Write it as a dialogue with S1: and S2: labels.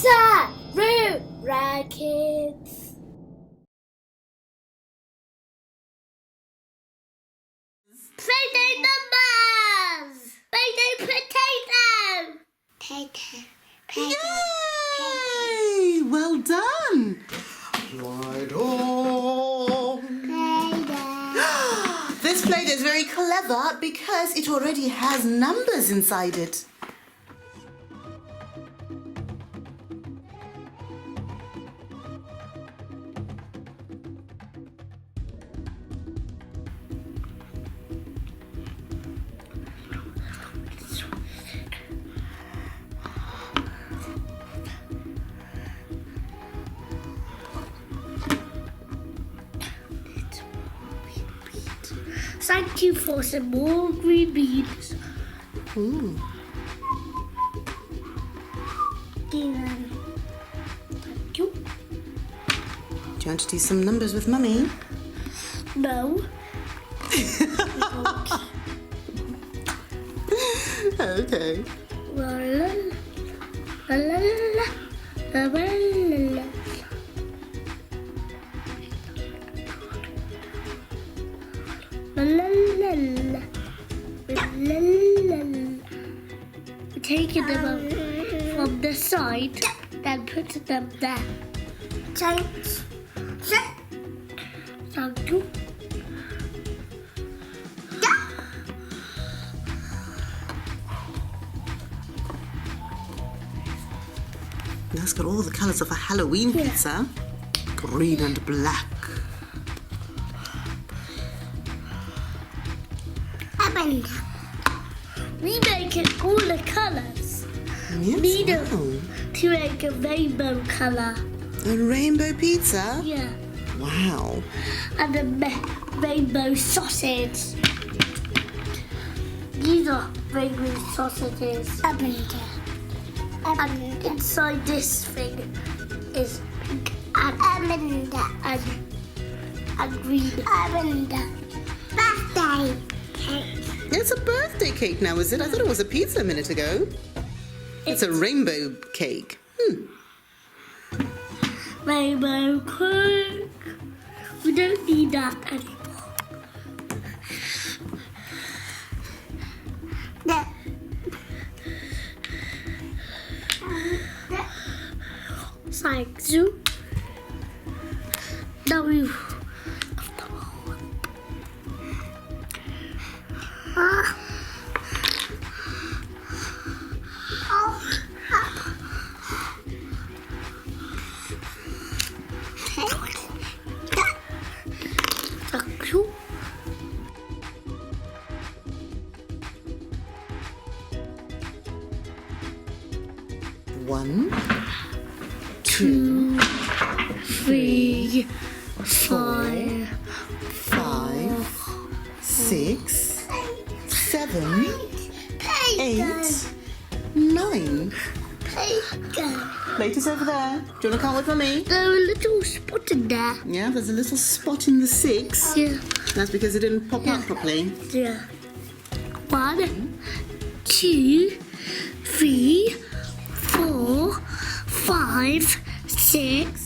S1: Sarura Kids. Playday numbers. Playday potato.
S2: Yay! Well done. Right on. This plate is very clever because it already has numbers inside it.
S1: Thank you for some more green beans.
S2: Ooh.
S1: Thank you.
S2: Do you want to do some numbers with Mummy?
S1: No.
S2: Okay.
S1: Taking them up from the side, then putting them there. Thank you.
S2: That's got all the colours of a Halloween pizza. Green and black.
S1: We make it all the colours.
S2: Yes,
S1: Need
S2: wow.
S1: to make a rainbow colour.
S2: A rainbow pizza?
S1: Yeah.
S2: Wow.
S1: And a rainbow sausage. These are rainbow sausages. And inside this thing is pink and green. Birthday cake.
S2: It's a birthday cake now, is it? I thought it was a pizza a minute ago. It's a rainbow cake.
S1: Rainbow cake. We don't need that anymore. Thank you. Now we Thank you.
S2: One,
S1: 2, 3, 5,
S2: 6, 7, 8, 9. Plate is over there. Do you want to count with Mummy?
S1: There's a little spot in there.
S2: Yeah, there's a little spot in the 6.
S1: Yeah.
S2: That's because it didn't pop up properly.
S1: Yeah. 1, 2, 3, 4, 5, 6,